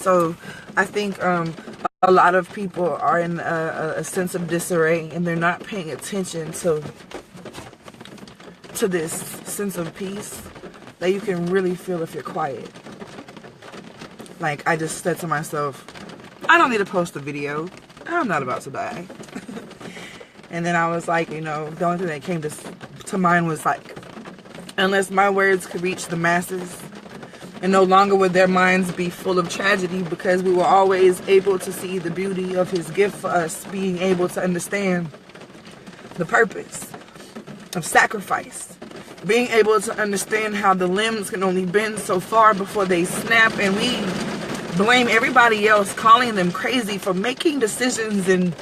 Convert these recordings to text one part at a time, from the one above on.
So I think a lot of people are in a sense of disarray, and they're not paying attention to this sense of peace that you can really feel if you're quiet. Like, I just said to myself, I don't need to post a video. I'm not about to die. And then I was like, you know, the only thing that came to mind was like, unless my words could reach the masses, and no longer would their minds be full of tragedy, because we were always able to see the beauty of his gift for us, being able to understand the purpose of sacrifice, being able to understand how the limbs can only bend so far before they snap, and we blame everybody else, calling them crazy for making decisions in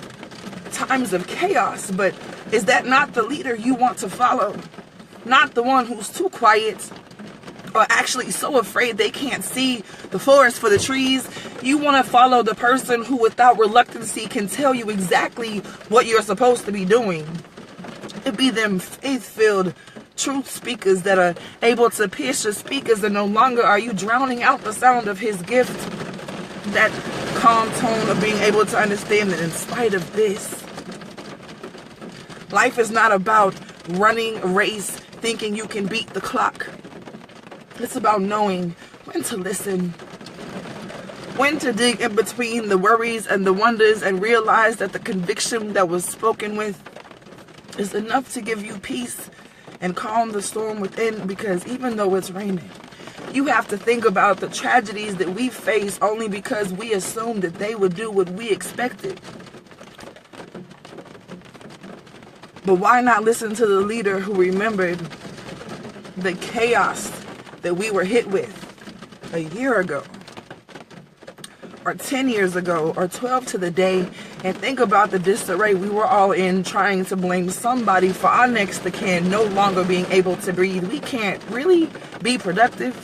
times of chaos. But is that not the leader you want to follow? Not the one who's too quiet, or actually so afraid they can't see the forest for the trees. You want to follow the person who without reluctancy can tell you exactly what you're supposed to be doing. It be them faith-filled truth speakers that are able to pierce your speakers, and no longer are you drowning out the sound of his gift. That calm tone of being able to understand that in spite of this, life is not about running a race thinking you can beat the clock. It's about knowing when to listen, when to dig in between the worries and the wonders, and realize that the conviction that was spoken with is enough to give you peace and calm the storm within. Because even though it's raining, you have to think about the tragedies that we face only because we assumed that they would do what we expected. But why not listen to the leader who remembered the chaos that we were hit with a year ago, or 10 years ago, or 12 to the day, and think about the disarray we were all in, trying to blame somebody for our next of kin no longer being able to breathe. We can't really be productive,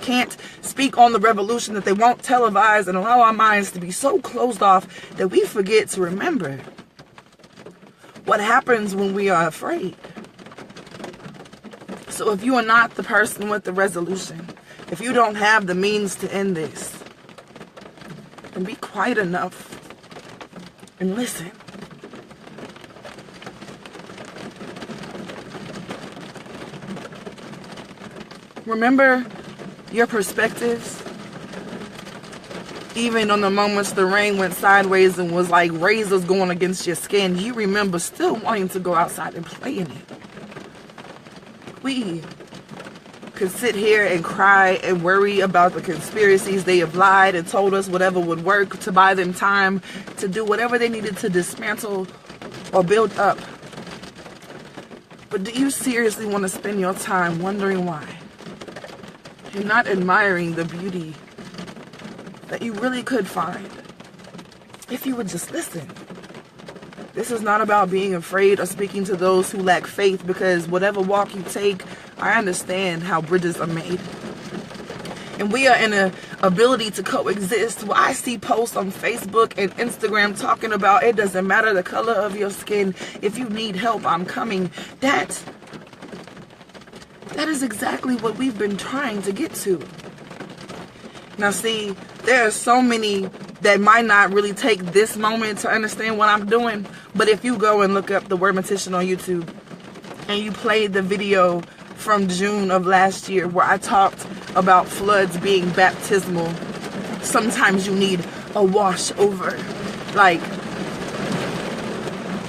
can't speak on the revolution that they won't televise, and allow our minds to be so closed off that we forget to remember what happens when we are afraid. So if you are not the person with the resolution, if you don't have the means to end this, then be quiet enough and listen. Remember your perspectives. Even on the moments the rain went sideways and was like razors going against your skin, you remember still wanting to go outside and play in it. We could sit here and cry and worry about the conspiracies they have lied and told us whatever would work to buy them time to do whatever they needed to dismantle or build up. But do you seriously want to spend your time wondering why? You're not admiring the beauty that you really could find if you would just listen. This is not about being afraid or speaking to those who lack faith, because whatever walk you take, I understand how bridges are made. And we are in an ability to coexist. Well, I see posts on Facebook and Instagram talking about it doesn't matter the color of your skin. If you need help, I'm coming. That is exactly what we've been trying to get to. Now see, there are so many that might not really take this moment to understand what I'm doing. But if you go and look up the Word Mortician on YouTube, and you play the video from June of last year where I talked about floods being baptismal, sometimes you need a wash over. Like,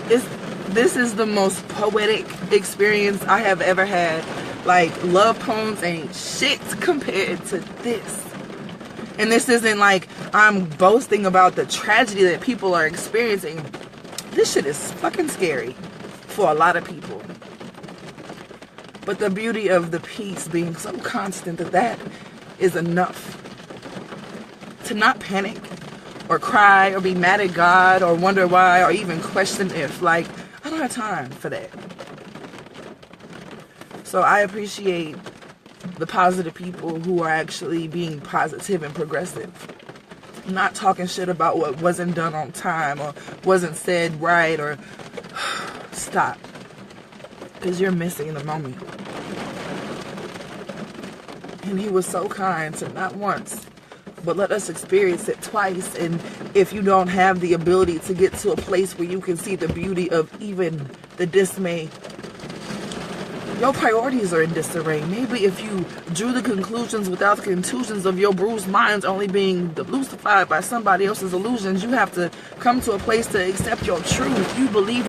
this is the most poetic experience I have ever had. Like, love poems ain't shit compared to this. And this isn't like I'm boasting about the tragedy that people are experiencing. This shit is fucking scary for a lot of people. But the beauty of the peace being so constant that is enough to not panic or cry or be mad at God or wonder why or even question if. Like, I don't have time for that. So I appreciate the positive people who are actually being positive and progressive. Not talking shit about what wasn't done on time or wasn't said right, or stop. Because you're missing the moment. And he was so kind to not once, but let us experience it twice. And if you don't have the ability to get to a place where you can see the beauty of even the dismay, your priorities are in disarray. Maybe if you drew the conclusions without the contusions of your bruised minds only being delusified by somebody else's illusions, you have to come to a place to accept your truth. You believe